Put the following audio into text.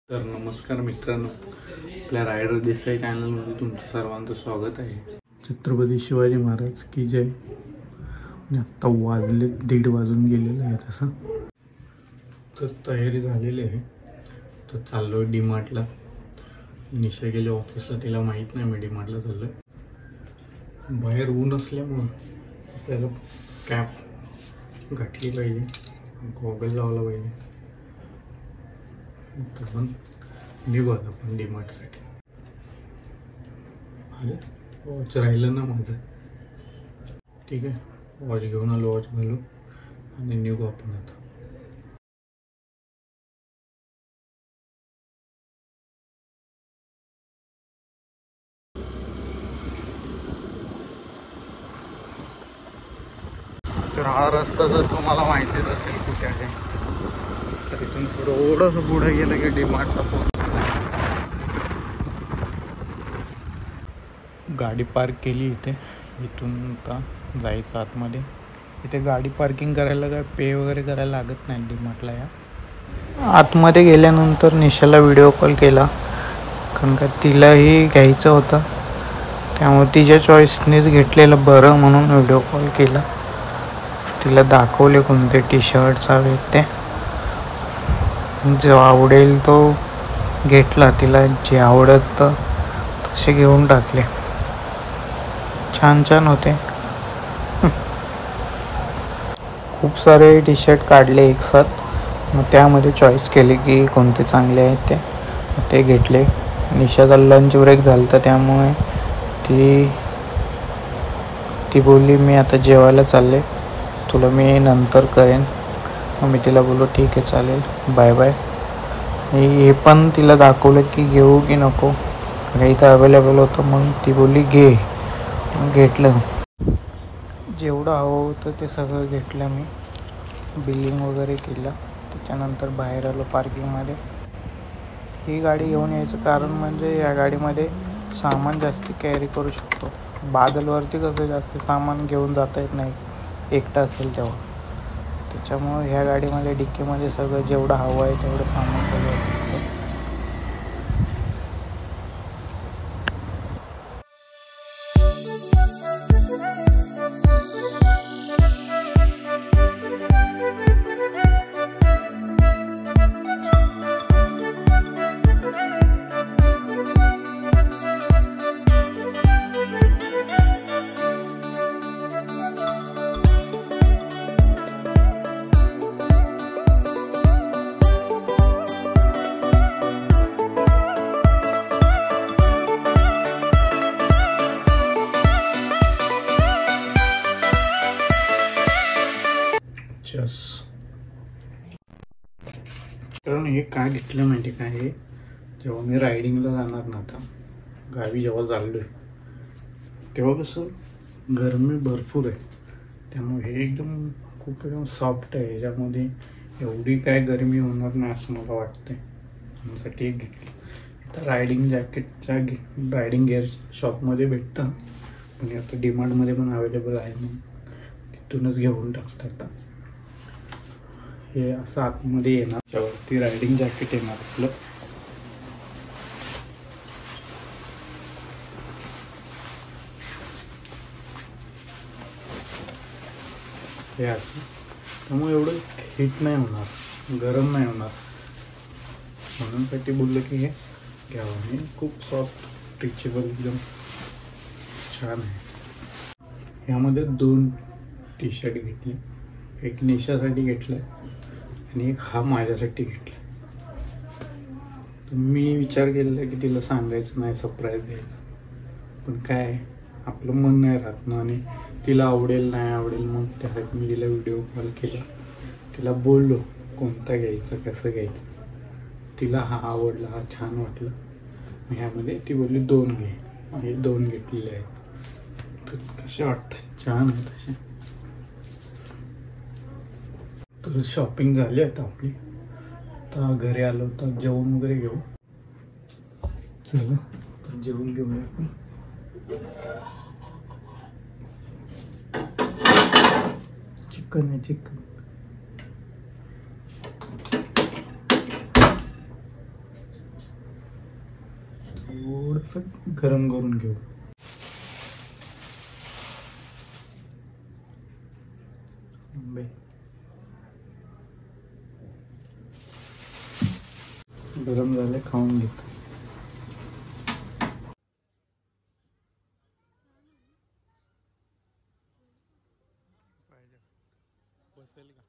तर नमस्कार मित्रांनो, आपल्या रायडर देसाई चॅनलमध्ये तुमचं सर्वांचं स्वागत आहे. छत्रपती शिवाजी महाराज की जय. आत्ता वाजले 1:30 वाजून गेलेलं आहे तसं. तर तयारी झालेली आहे. तर चाललो आहे डीमार्टला. निशा गेली ऑफिसला, तिला माहीत नाही मी डीमार्टला चाललो आहे. बाहेर ऊन असल्यामुळं आपल्याला कॅप घातली पाहिजे, गॉगल लावला पाहिजे. तर पण निघू आता आपण डीमार्टसाठी. वॉच राहिलं ना माझं. ठीक आहे, वॉच घेऊन आलो, वॉच घालू आणि निघू आपण आता. तर हा रस्ता तर तुम्हाला माहितीच असेल कुठे आहे. तर इथून थोडंसं पुढे गेलं की डीमार्टला पोहोच. गाडी पार्क केली इथे. इथून आता जायचं आतमध्ये. इथे गाडी पार्किंग करायला काय पे वगैरे करायला लागत नाही डीमार्टला. या आतमध्ये गेल्यानंतर निशाला व्हिडिओ कॉल केला, कारण का तिलाही घ्यायचं होतं. त्यामुळे तिच्या चॉईसनेच घेतलेलं बरं म्हणून व्हिडिओ कॉल केला. तिला दाखवले कोणते टी शर्ट्स हवेत ते. जो आवडेल तो घेतला. तिला जे आवडत तसे घेऊन टाकले. छान छान होते. खूप सारे टी शर्ट काढले एक साथ. मग त्यामध्ये चॉईस केली की कोणते चांगले आहेत ते घेतले. निशाचा लंच ब्रेक झाला तर त्यामुळे ती बोलली मी आता जेवायला चालले, तुला मी नंतर करेन. मग मी तिला बोललो ठीक आहे चालेल, बाय बाय. हे पण तिला दाखवलं की घेऊ की नको, काही इथं अवेलेबल होतं. मग ती बोलली घे. मग घेतलं. जेवढं हवं होतं ते सगळं घेतलं मी. बिलिंग वगैरे केलं. त्याच्यानंतर बाहेर आलो पार्किंगमध्ये. ही गाडी घेऊन यायचं कारण म्हणजे या गाडीमध्ये सामान जास्त कॅरी करू शकतो. बादलवरती कसं जास्त सामान घेऊन जाता येत नाही एकटा असेल तेव्हा. त्याच्यामुळे ह्या गाडीमध्ये डिक्कीमध्ये सगळं जेवढं हवं आहे तेवढं सामान सगळं असतं. कारण हे काय घेतलं माहिती काय आहे, जेव्हा मी रायडिंगला जाणार ना, आता गावी जेव्हा चाललो आहे तेव्हा कसं गरमी भरपूर आहे. त्यामुळे हे एकदम खूप एकदम सॉफ्ट आहे. याच्यामध्ये एवढी काय गरमी होणार नाही असं मला वाटतंय. त्यासाठी एक घेतलं. आता रायडिंग जॅकेटच्या रायडिंग गिअर शॉपमध्ये भेटतं, पण आता डीमार्टमध्ये पण अवेलेबल आहे. मग तिथूनच घेऊन टाकतात. आता हे असं आतमध्ये येणार, त्यावरती रायडिंग जॅकेट येणार आपलं. हे असं, त्यामुळे एवढं हीट नाही होणार, गरम नाही होणार. म्हणून साठी बोललं की हे घ्यावं. आणि खूप सॉफ्ट, स्ट्रेचेबल, एकदम छान आहे. ह्यामध्ये 2 टी शर्ट घेतले. एक निशासाठी घेतलं आणि एक हा माझ्यासाठी घेतला. तर मी विचार केलेला की तिला सांगायचं नाही, सरप्राईज द्यायचं. पण काय आपलं मन नाही राहत ना, आणि तिला आवडेल नाही आवडेल. मग त्यासाठी मी तिला व्हिडिओ कॉल केला. तिला बोललो कोणता घ्यायचं, कसं घ्यायचं. तिला हा आवडला, हा छान वाटलं. ह्यामध्ये ती बोलली 2 घे. हे 2 घेतलेले आहेत. तर कसे वाटतात, छान आहेत तसे. तर शॉपिंग झाली आता आपली. आता घरी आलो तर जेवण वगैरे घेऊ. चला तर जेवण घेऊया आपण. चिकन आहे, चिकन. असं गरम करून घेऊ. आंबे गरम झाले, खाऊन घेतो. बसेल का?